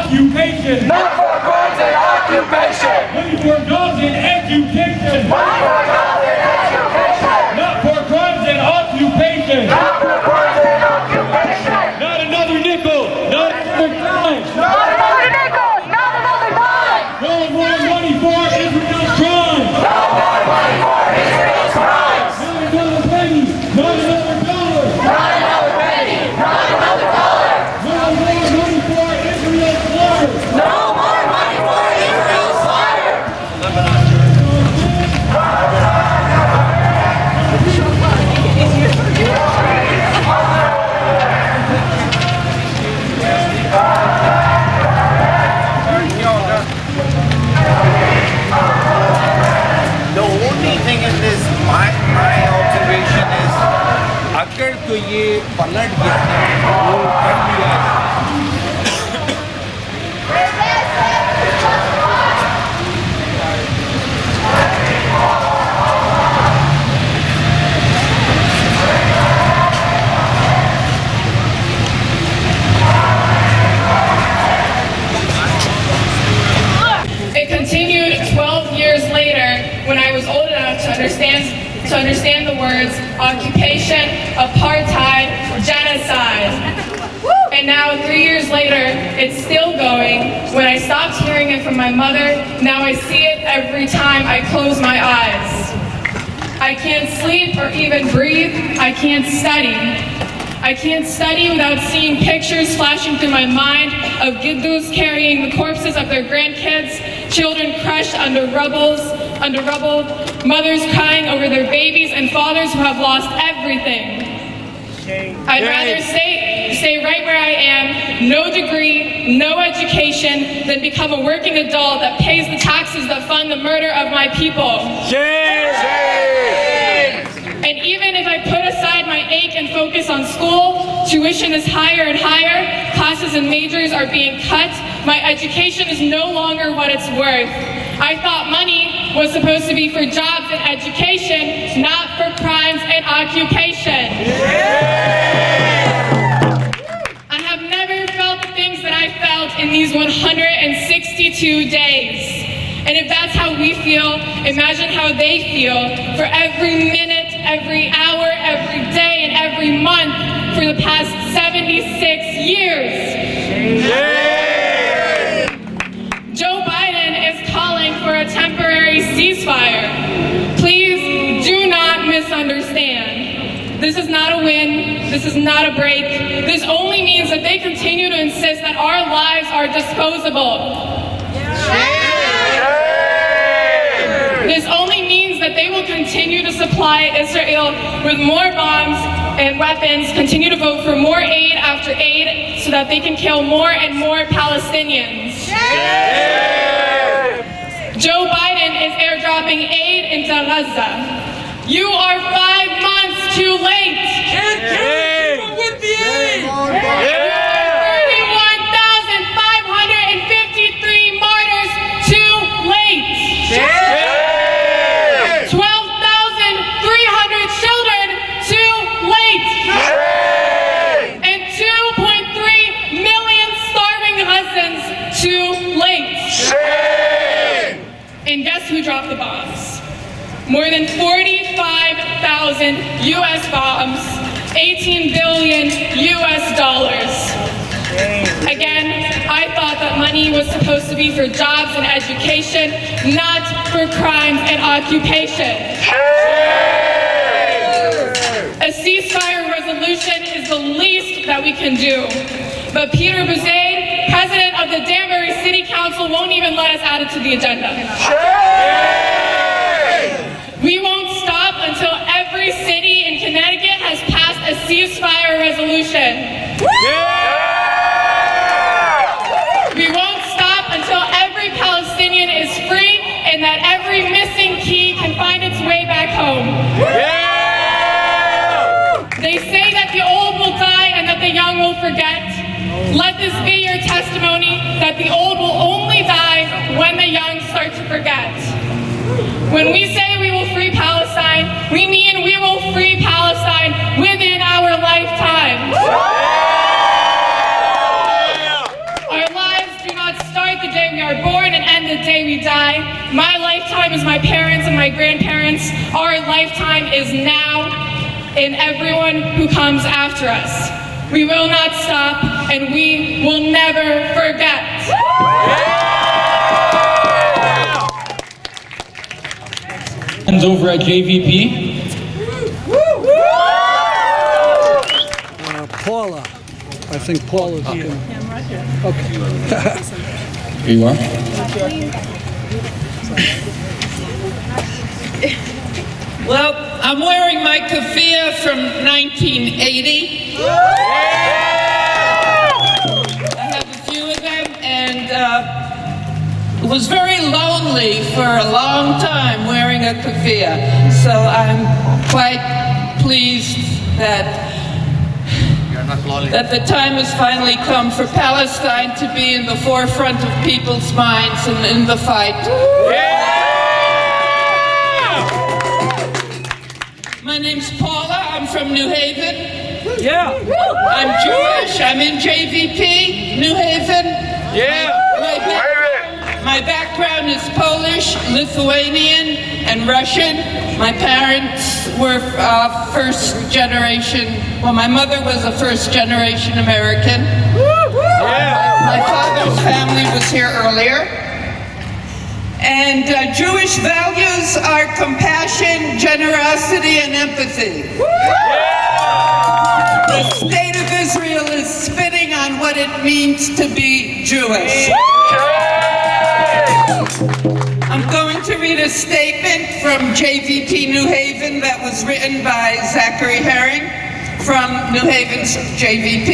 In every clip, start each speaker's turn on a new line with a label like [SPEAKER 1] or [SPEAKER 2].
[SPEAKER 1] occupation.
[SPEAKER 2] Not for crimes and occupation.
[SPEAKER 1] Money for jobs and education.
[SPEAKER 2] Money for jobs and education.
[SPEAKER 1] Not for crimes and occupation.
[SPEAKER 2] Not for crimes and occupation.
[SPEAKER 1] Not another nickel. Not another dime.
[SPEAKER 2] Not another nickel. Not another dime.
[SPEAKER 1] No more money for Israel's crimes.
[SPEAKER 2] No more money for Israel's crimes.
[SPEAKER 1] Not another penny. Not another dollar.
[SPEAKER 2] Not another penny. Not another dollar.
[SPEAKER 1] No more money for Israel's slaughter.
[SPEAKER 2] No more money for Israel's slaughter.
[SPEAKER 3] The only thing in this, my observation is, अगर तो ये पलट गया है, वो कर लिया है।
[SPEAKER 4] It continued 12 years later when I was old enough to understand the words occupation, apartheid, genocide. And now 3 years later, it's still going. When I stopped hearing it from my mother, now I see it every time I close my eyes. I can't sleep or even breathe. I can't study. I can't study without seeing pictures flashing through my mind of Giddus carrying the corpses of their grandkids, children crushed under rubble, mothers crying over their babies, and fathers who have lost everything. I'd rather stay right where I am, no degree, no education, than become a working adult that pays the taxes that fund the murder of my people. And even if I put aside my ache and focus on school, tuition is higher and higher, classes and majors are being cut, my education is no longer what it's worth. I thought money was supposed to be for jobs and education, not for crimes and occupation. I have never felt the things that I felt in these 162 days. And if that's how we feel, imagine how they feel for every minute, every hour, every day, and every month for the past 76 years. Joe Biden is calling for a temporary ceasefire. Please do not misunderstand. This is not a win. This is not a break. This only means that they continue to insist that our lives are disposable. This only means that they will continue to supply Israel with more bombs and weapons, continue to vote for more aid after aid so that they can kill more and more Palestinians. Joe Biden is airdropping aid into Gaza. You are 5 months too late.
[SPEAKER 5] Can't kill people with the aid.
[SPEAKER 4] 31,553 martyrs too late. 12,300 children too late. And 2.3 million starving Gazans too late. And guess who dropped the bombs? More than 45,000 US bombs, 18 billion US dollars. Again, I thought that money was supposed to be for jobs and education, not for crimes and occupation. A ceasefire resolution is the least that we can do. But Peter Buzet, president of the Danbury City Council, won't even let us add it to the agenda. We won't stop until every city in Connecticut has passed a ceasefire resolution. We won't stop until every Palestinian is free and that every missing key can find its way back home. They say that the old will die and that the young will forget. Let this be your testimony that the old will only die when the young start to forget. When we say we will free Palestine, we mean we will free Palestine within our lifetime. Our lives do not day we die. My lifetime is my parents and my grandparents. Our lifetime is now, and everyone who comes after us. We will not stop, and we will never forget.
[SPEAKER 1] Friends over at JVP.
[SPEAKER 6] Paula. I think Paula's here. Okay.
[SPEAKER 1] Here you are.
[SPEAKER 5] Well, I'm wearing my keffiyeh from 1980. I have a few of them, and it was very lonely for a long time wearing a keffiyeh. So I'm quite pleased that the time has finally come for Palestine to be in the forefront of people's minds and in the fight. My name's Paula. I'm from New Haven. I'm Jewish. I'm in JVP, New Haven. My background is Polish, Lithuanian, and Russian. My parents were first generation, well, my mother was a first generation American. My father's family was here earlier. And Jewish values are compassion, generosity, and empathy. The state of Israel is spitting on what it means to be Jewish. I'm going to read a statement from JVP New Haven that was written by Zachary Herring from New Haven's JVP.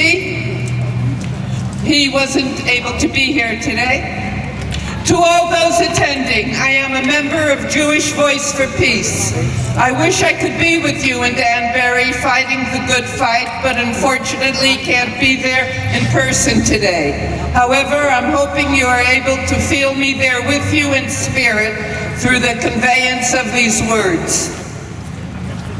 [SPEAKER 5] He wasn't able to be here today. To all those attending, I am a member of Jewish Voice for Peace. I wish I could be with you in Danbury fighting the good fight, but unfortunately can't be there in person today. However, I'm hoping you are able to feel me there with you in spirit through the conveyance of these words.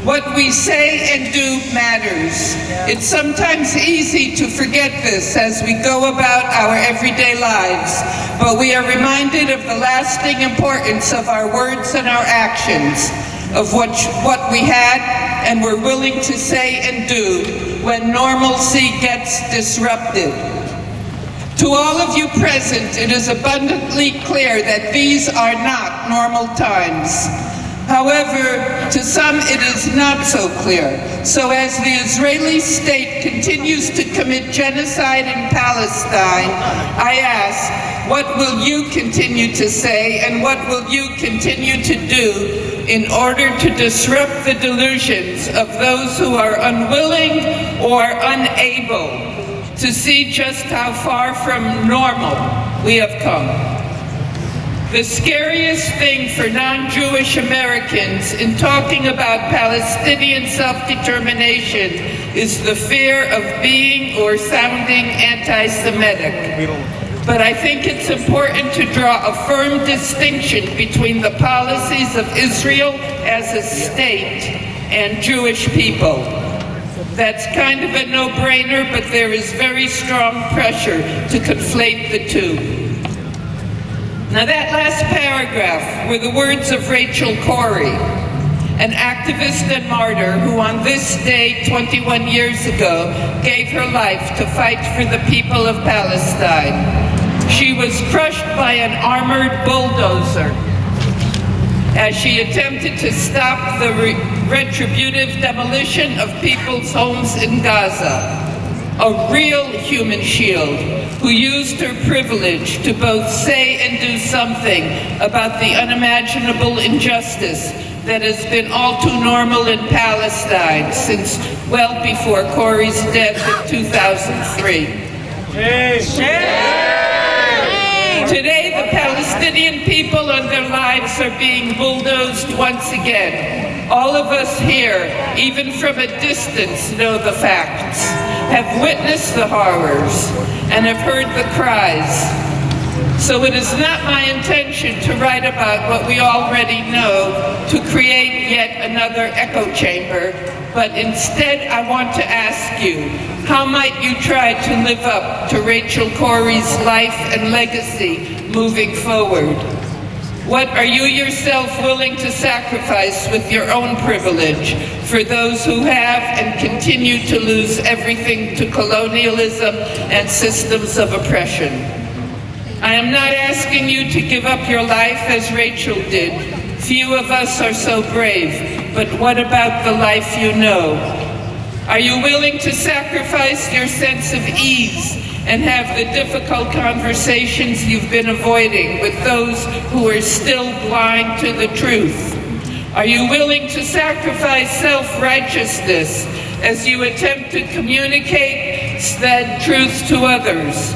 [SPEAKER 5] What we say and do matters. It's sometimes easy to forget this as we go about our everyday lives, but we are reminded of the lasting importance of our words and our actions, of what we had and were willing to say and do when normalcy gets disrupted. To all of you present, it is abundantly clear that these are not normal times. However, to some it is not so clear. So as the Israeli state continues to commit genocide in Palestine, I ask, what will you continue to say and what will you continue to do in order to disrupt the delusions of those who are unwilling or unable to see just how far from normal we have come? The scariest thing for non-Jewish Americans in talking about Palestinian self-determination is the fear of being or sounding anti-Semitic. But I think it's important to draw a firm distinction between the policies of Israel as a state and Jewish people. That's kind of a no-brainer, but there is very strong pressure to conflate the two. Now that last paragraph were the words of Rachel Corrie, an activist and martyr who on this day 21 years ago gave her life to fight for the people of Palestine. She was crushed by an armored bulldozer as she attempted to stop the retributive demolition of people's homes in Gaza. A real human shield who used her privilege to both say and do something about the unimaginable injustice that has been all too normal in Palestine since well before Corrie's death in 2003. Today, the Palestinian people and their lives are being bulldozed once again. All of us here, even from a distance, know the facts, have witnessed the horrors, and have heard the cries. So it is not my intention to write about what we already know, to create yet another echo chamber, but instead I want to ask you, how might you try to live up to Rachel Corrie's life and legacy moving forward? What are you yourself willing to sacrifice with your own privilege for those who have and continue to lose everything to colonialism and systems of oppression? I am not asking you to give up your life as Rachel did. Few of us are so brave, but what about the life you know? Are you willing to sacrifice your sense of ease and have the difficult conversations you've been avoiding with those who are still blind to the truth? Are you willing to sacrifice self-righteousness as you attempt to communicate that truth to others?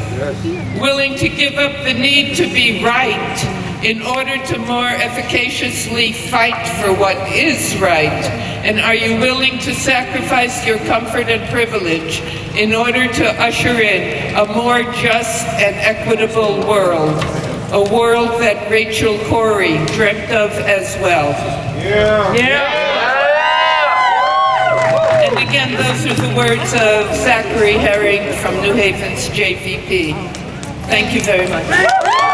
[SPEAKER 5] Willing to give up the need to be right in order to more efficaciously fight for what is right? And are you willing to sacrifice your comfort and privilege in order to usher in a more just and equitable world? A world that Rachel Corrie dreamt of as well. And again, those are the words of Zachary Herring from New Haven's JVP. Thank you very much.